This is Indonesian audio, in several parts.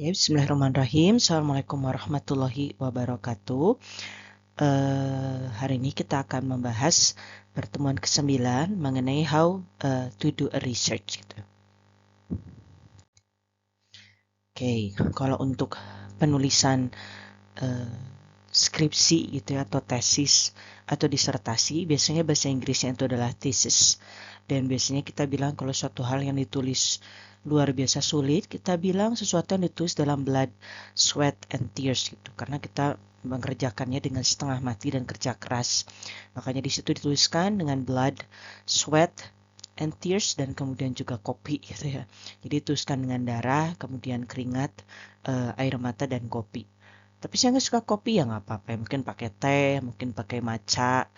Ya, bismillahirrahmanirrahim. Assalamualaikum warahmatullahi wabarakatuh. Hari ini kita akan membahas pertemuan ke-9 mengenai how to do a research gitu. Oke, kalau untuk penulisan uh, skripsi gitu ya, atau tesis atau disertasi, biasanya bahasa Inggrisnya itu adalah thesis. Dan biasanya kita bilang kalau suatu hal yang ditulis luar biasa sulit, kita bilang sesuatu yang ditulis dalam blood, sweat, and tears gitu. Karena kita mengerjakannya dengan setengah mati dan kerja keras. Makanya di situ dituliskan dengan blood, sweat, and tears, dan kemudian juga kopi gitu ya. Jadi tuliskan dengan darah, kemudian keringat, air mata, dan kopi. Tapi saya nggak suka kopi ya nggak apa-apa. Mungkin pakai teh, mungkin pakai matcha,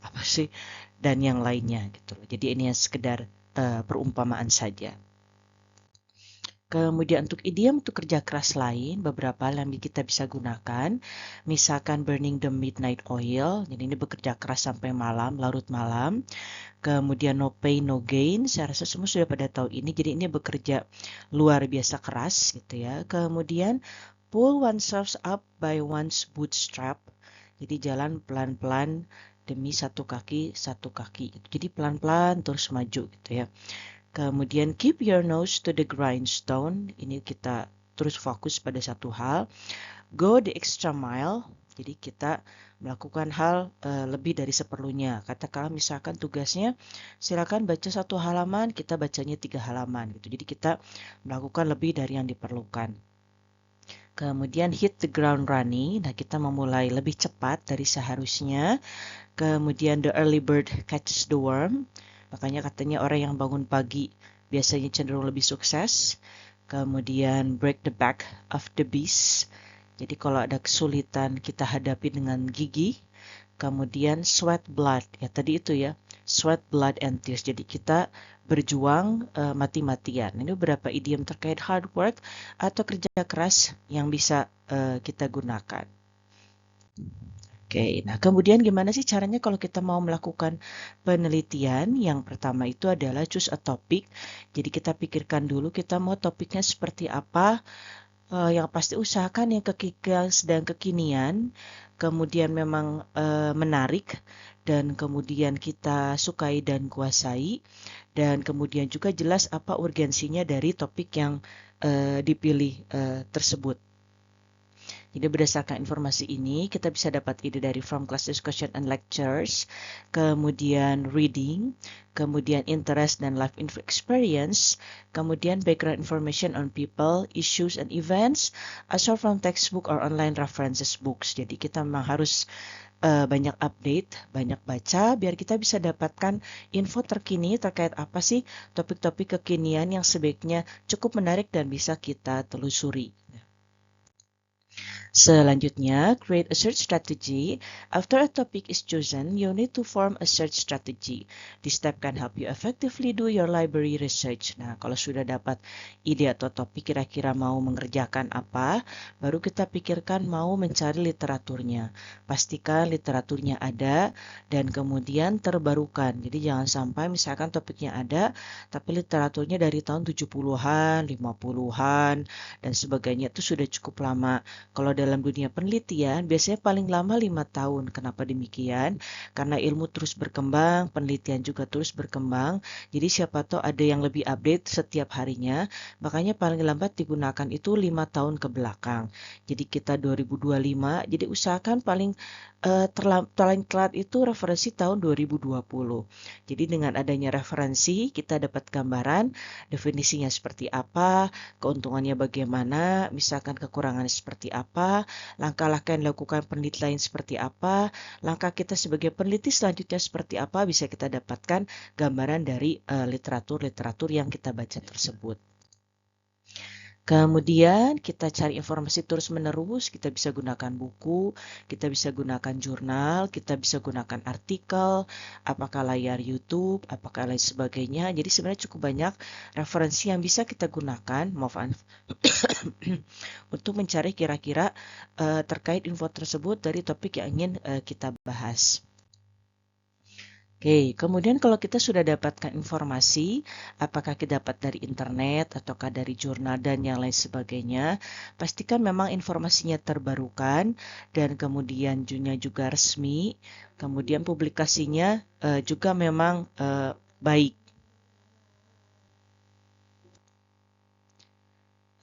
apa sih, dan yang lainnya gitu. Jadi ini yang sekedar perumpamaan saja. Kemudian untuk idiom untuk kerja keras lain, beberapa yang kita bisa gunakan, misalkan burning the midnight oil, jadi ini bekerja keras sampai malam, larut malam. Kemudian no pain no gain, saya rasa semua sudah pada tahu ini, jadi ini bekerja luar biasa keras gitu ya. Kemudian pull oneself up by one's bootstrap, jadi jalan pelan-pelan demi satu kaki, jadi pelan-pelan terus maju gitu ya. Kemudian keep your nose to the grindstone. Ini kita terus fokus pada satu hal. Go the extra mile. Jadi kita melakukan hal lebih dari seperlunya. Katakanlah misalkan tugasnya silakan baca 1 halaman, kita bacanya 3 halaman gitu. Jadi kita melakukan lebih dari yang diperlukan. Kemudian hit the ground running. Nah, kita memulai lebih cepat dari seharusnya. Kemudian the early bird catches the worm. Makanya katanya orang yang bangun pagi biasanya cenderung lebih sukses. Kemudian break the back of the beast. Jadi kalau ada kesulitan kita hadapi dengan gigi. Kemudian sweat blood. Ya tadi itu ya. Sweat blood and tears. Jadi kita berjuang mati-matian. Ini beberapa idiom terkait hard work atau kerja keras yang bisa kita gunakan. Oke, nah kemudian gimana sih caranya kalau kita mau melakukan penelitian? Yang pertama itu adalah choose a topic. Jadi kita pikirkan dulu kita mau topiknya seperti apa. Yang pasti usahakan yang kekikas dan kekinian, kemudian memang menarik, dan kemudian kita sukai dan kuasai, dan kemudian juga jelas apa urgensinya dari topik yang dipilih tersebut. Jadi berdasarkan informasi ini, kita bisa dapat ide dari from class discussion and lectures, kemudian reading, kemudian interest dan life experience, kemudian background information on people, issues, and events, asal from textbook or online references books. Jadi kita memang harus banyak update, banyak baca, biar kita bisa dapatkan info terkini terkait apa sih topik-topik kekinian yang sebaiknya cukup menarik dan bisa kita telusuri. Selanjutnya, create a search strategy. After a topic is chosen, you need to form a search strategy. This step can help you effectively do your library research. Nah, kalau sudah dapat ide atau topik kira-kira mau mengerjakan apa, baru kita pikirkan mau mencari literaturnya. Pastikan literaturnya ada dan kemudian terbarukan. Jadi jangan sampai misalkan topiknya ada, tapi literaturnya dari tahun 70-an, 50-an, dan sebagainya itu sudah cukup lama. Kalau dalam dunia penelitian, biasanya paling lama 5 tahun. Kenapa demikian? Karena ilmu terus berkembang, penelitian juga terus berkembang. Jadi siapa tahu ada yang lebih update setiap harinya. Makanya paling lambat digunakan itu 5 tahun ke belakang. Jadi kita 2025, jadi usahakan paling telat itu referensi tahun 2020. Jadi dengan adanya referensi, kita dapat gambaran definisinya seperti apa, keuntungannya bagaimana, misalkan kekurangannya seperti apa, langkah-langkah yang dilakukan peneliti lain seperti apa, langkah kita sebagai peneliti selanjutnya seperti apa, bisa kita dapatkan gambaran dari literatur-literatur yang kita baca tersebut. Kemudian kita cari informasi terus-menerus, kita bisa gunakan buku, kita bisa gunakan jurnal, kita bisa gunakan artikel, apakah layar YouTube, apakah lain sebagainya. Jadi sebenarnya cukup banyak referensi yang bisa kita gunakan, untuk mencari kira-kira terkait info tersebut dari topik yang ingin kita bahas. Oke, kemudian kalau kita sudah dapatkan informasi, apakah kita dapat dari internet ataukah dari jurnal dan yang lain sebagainya, pastikan memang informasinya terbarukan dan kemudian juga resmi, kemudian publikasinya juga memang baik.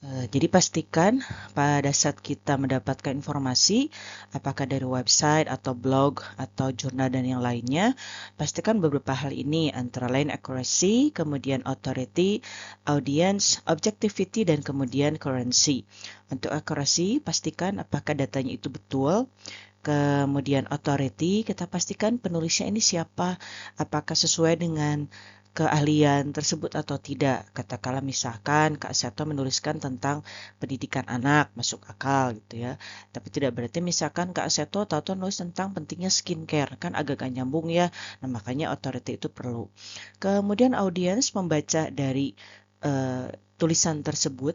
Jadi pastikan pada saat kita mendapatkan informasi, apakah dari website atau blog atau jurnal dan yang lainnya, pastikan beberapa hal ini antara lain accuracy, kemudian authority, audience, objectivity, dan kemudian currency. Untuk accuracy, pastikan apakah datanya itu betul. Kemudian authority, kita pastikan penulisnya ini siapa, apakah sesuai dengan keahlian tersebut atau tidak. Katakanlah misalkan Kak Seto menuliskan tentang pendidikan anak, masuk akal gitu ya. Tapi tidak berarti misalkan Kak Seto tahu nulis tentang pentingnya skincare, kan agak gak nyambung ya. Nah makanya authority itu perlu. Kemudian audiens membaca dari tulisan tersebut,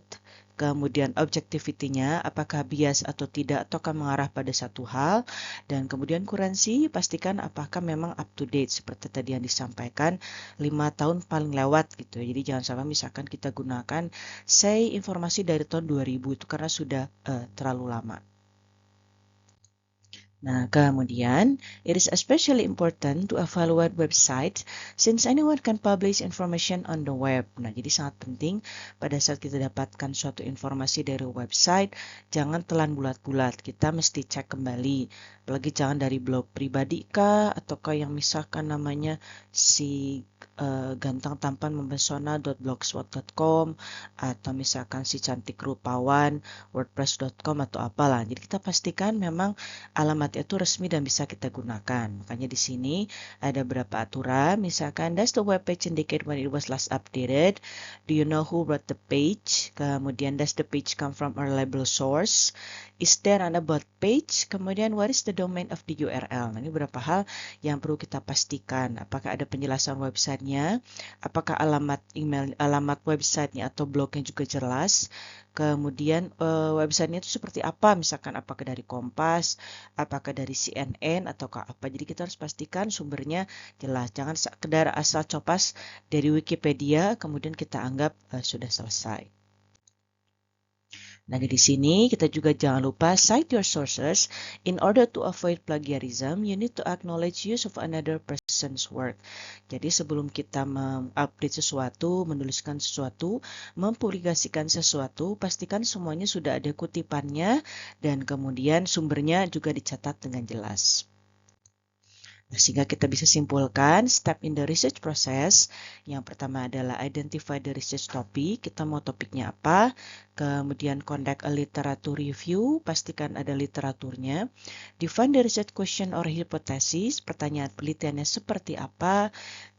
kemudian objectivity-nya apakah bias atau tidak ataukah mengarah pada satu hal, dan kemudian kuransi pastikan apakah memang up to date seperti tadi yang disampaikan 5 tahun paling lewat gitu ya. Jadi jangan sampai misalkan kita gunakan say informasi dari tahun 2000 itu karena sudah terlalu lama. Nah, kemudian, it is especially important to evaluate websites since anyone can publish information on the web. Nah, jadi sangat penting pada saat kita dapatkan suatu informasi dari website, jangan telan bulat-bulat. Kita mesti cek kembali. Apalagi jangan dari blog pribadi kah, ataukah yang misalkan namanya si ganteng tampan mempesona.blogspot.com atau misalkan si cantik rupawan wordpress.com atau apalah. Jadi kita pastikan memang alamat itu resmi dan bisa kita gunakan. Makanya di sini ada beberapa aturan. Misalkan, does the web page indicate when it was last updated? Do you know who wrote the page? Kemudian, does the page come from a reliable source? Is there an about page? Kemudian, what is the domain of the URL? Nah, ini beberapa hal yang perlu kita pastikan. Apakah ada penjelasan websitenya? Apakah alamat email, alamat websitenya atau blognya juga jelas? Kemudian websitenya itu seperti apa? Misalkan apakah dari Kompas, apakah dari CNN ataukah apa. Jadi kita harus pastikan sumbernya jelas. Jangan sekedar asal copas dari Wikipedia kemudian kita anggap sudah selesai. Nah, di sini kita juga jangan lupa cite your sources. In order to avoid plagiarism, you need to acknowledge use of another person's work. Jadi sebelum kita mengupdate sesuatu, menuliskan sesuatu, mempublikasikan sesuatu, pastikan semuanya sudah ada kutipannya dan kemudian sumbernya juga dicatat dengan jelas. Sehingga kita bisa simpulkan step in the research process. Yang pertama adalah identify the research topic. Kita mau topiknya apa. Kemudian conduct a literature review. Pastikan ada literaturnya. Define the research question or hypothesis. Pertanyaan penelitiannya seperti apa.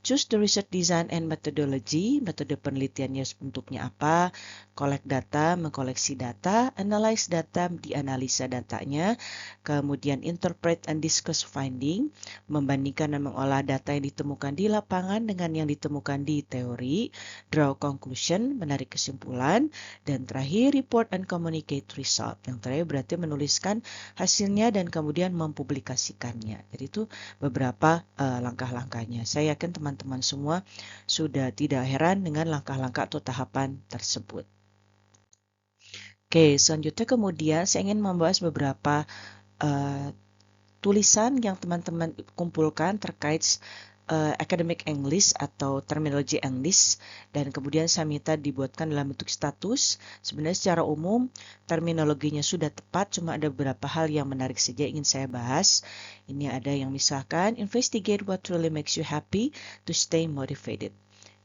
Choose the research design and methodology. Metode penelitiannya bentuknya apa. Collect data, mengkoleksi data. Analyze data, dianalisa datanya. Kemudian interpret and discuss finding. Membandingkan dan mengolah data yang ditemukan di lapangan dengan yang ditemukan di teori. Draw conclusion, menarik kesimpulan. Dan terakhir, report and communicate result. Yang terakhir berarti menuliskan hasilnya dan kemudian mempublikasikannya. Jadi itu beberapa langkah-langkahnya. Saya yakin teman-teman semua sudah tidak heran dengan langkah-langkah atau tahapan tersebut. Oke, selanjutnya kemudian saya ingin membahas beberapa tulisan yang teman-teman kumpulkan terkait academic English atau terminologi English dan kemudian saya minta dibuatkan dalam bentuk status. Sebenarnya secara umum terminologinya sudah tepat, cuma ada beberapa hal yang menarik saja ingin saya bahas. Ini ada yang misalkan investigate what really makes you happy to stay motivated.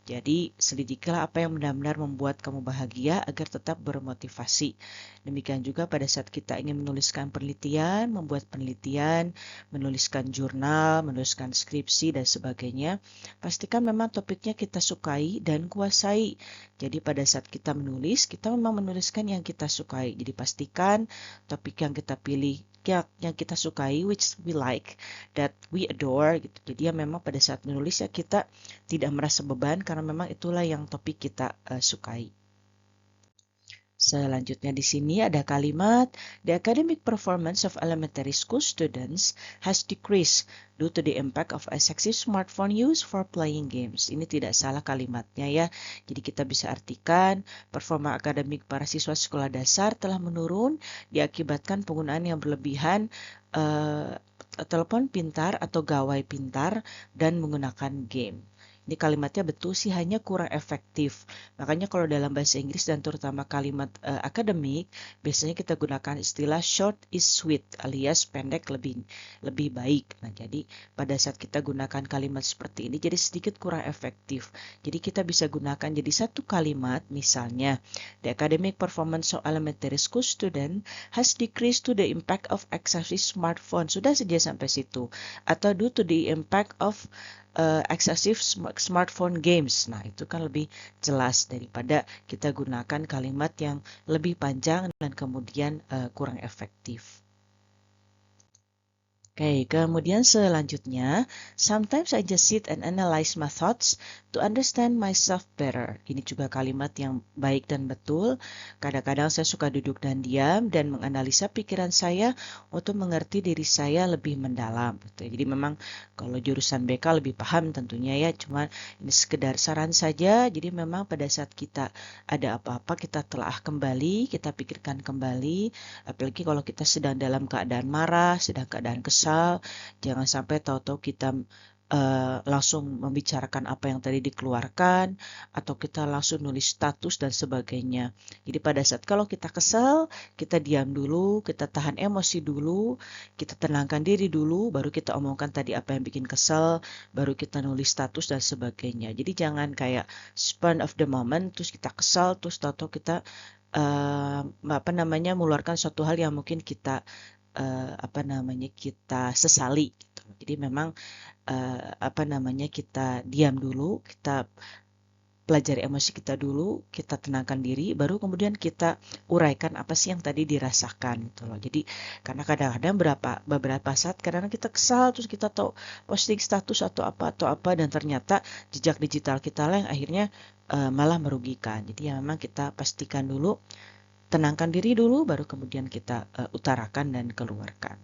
Jadi, selidikilah apa yang benar-benar membuat kamu bahagia agar tetap bermotivasi. Demikian juga pada saat kita ingin menuliskan penelitian, membuat penelitian, menuliskan jurnal, menuliskan skripsi, dan sebagainya. Pastikan memang topiknya kita sukai dan kuasai. Jadi, pada saat kita menulis, kita memang menuliskan yang kita sukai. Jadi, pastikan topik yang kita pilih yang kita sukai, which we like, that we adore gitu. Jadi ya memang pada saat menulis ya kita tidak merasa beban karena memang itulah yang topik kita sukai. Selanjutnya di sini ada kalimat, the academic performance of elementary school students has decreased due to the impact of excessive smartphone use for playing games. Ini tidak salah kalimatnya ya. Jadi kita bisa artikan, performa akademik para siswa sekolah dasar telah menurun diakibatkan penggunaan yang berlebihan telepon pintar atau gawai pintar dan menggunakan game. Ini kalimatnya betul sih, hanya kurang efektif. Makanya kalau dalam bahasa Inggris dan terutama kalimat akademik, biasanya kita gunakan istilah short is sweet alias pendek lebih baik. Nah, jadi pada saat kita gunakan kalimat seperti ini jadi sedikit kurang efektif. Jadi kita bisa gunakan jadi satu kalimat, misalnya the academic performance of elementary school student has decreased to the impact of excessive smartphone. Sudah saja sampai situ. Atau due to the impact of excessive smartphone games. Nah, itu kan lebih jelas daripada kita gunakan kalimat yang lebih panjang dan kemudian kurang efektif. Oke, kemudian selanjutnya, sometimes I just sit and analyze my thoughts to understand myself better. Ini juga kalimat yang baik dan betul. Kadang-kadang saya suka duduk dan diam dan menganalisa pikiran saya untuk mengerti diri saya lebih mendalam. Jadi memang kalau jurusan BK lebih paham tentunya ya, cuma ini sekedar saran saja. Jadi memang pada saat kita ada apa-apa, kita telah kembali, kita pikirkan kembali, apalagi kalau kita sedang dalam keadaan marah, sedang keadaan kesal, jangan sampai tahu-tahu kita langsung membicarakan apa yang tadi dikeluarkan, atau kita langsung nulis status dan sebagainya. Jadi pada saat kalau kita kesal, kita diam dulu, kita tahan emosi dulu, kita tenangkan diri dulu, baru kita omongkan tadi apa yang bikin kesal, baru kita nulis status dan sebagainya. Jadi jangan kayak spur of the moment, terus kita kesal, terus tahu-tahu kita mengeluarkan suatu hal yang mungkin kita kita sesali gitu. Jadi memang kita diam dulu, kita pelajari emosi kita dulu, kita tenangkan diri, baru kemudian kita uraikan apa sih yang tadi dirasakan gitu loh. Jadi karena kadang-kadang beberapa saat kadang kita kesal, terus kita tahu posting status atau apa dan ternyata jejak digital kita lah yang akhirnya malah merugikan. Jadi ya memang kita pastikan dulu, tenangkan diri dulu, baru kemudian kita utarakan dan keluarkan.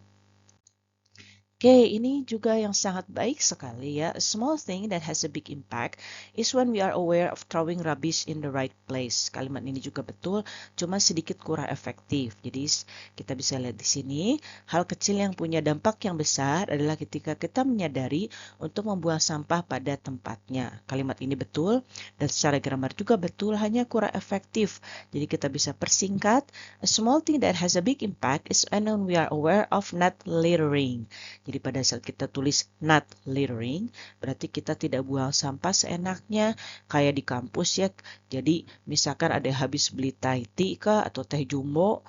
Oke, ini juga yang sangat baik sekali ya. A small thing that has a big impact is when we are aware of throwing rubbish in the right place. Kalimat ini juga betul, cuma sedikit kurang efektif. Jadi kita bisa lihat di sini, hal kecil yang punya dampak yang besar adalah ketika kita menyadari untuk membuang sampah pada tempatnya. Kalimat ini betul dan secara grammar juga betul, hanya kurang efektif. Jadi kita bisa persingkat, a small thing that has a big impact is when we are aware of not littering. Jadi pada saat kita tulis not littering, berarti kita tidak buang sampah seenaknya kayak di kampus ya. Jadi misalkan ada habis beli Thai tea kah atau teh jumbo,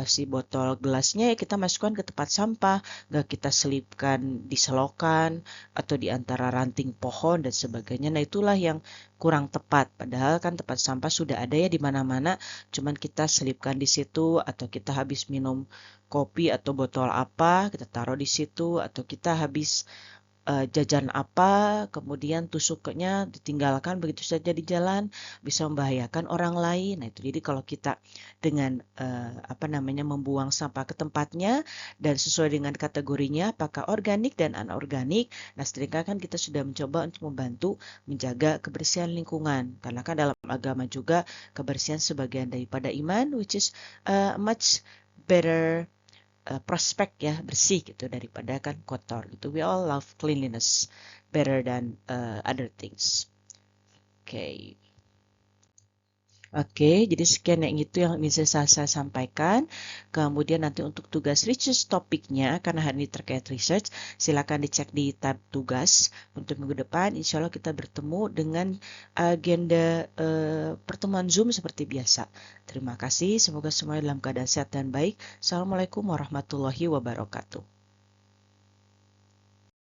si botol gelasnya ya kita masukkan ke tempat sampah, nggak kita selipkan di selokan atau di antara ranting pohon dan sebagainya. Nah itulah yang kurang tepat. Padahal kan tempat sampah sudah ada ya di mana-mana, cuman kita selipkan di situ, atau kita habis minum kopi atau botol apa kita taruh di situ, atau kita habis jajan apa, kemudian tusuknya ditinggalkan begitu saja di jalan, bisa membahayakan orang lain. Nah itu jadi kalau kita dengan membuang sampah ke tempatnya dan sesuai dengan kategorinya, apakah organik dan anorganik, nah seringkali kan kita sudah mencoba untuk membantu menjaga kebersihan lingkungan. Karena kan dalam agama juga kebersihan sebagian daripada iman, which is much better prospek ya, bersih gitu daripada kan kotor gitu. We all love cleanliness better than other things. Oke, jadi sekian yang itu yang bisa saya sampaikan. Kemudian nanti untuk tugas research topiknya, karena hari ini terkait research, silakan dicek di tab tugas. Untuk minggu depan, insya Allah kita bertemu dengan agenda pertemuan Zoom seperti biasa. Terima kasih, semoga semuanya dalam keadaan sehat dan baik. Assalamualaikum warahmatullahi wabarakatuh.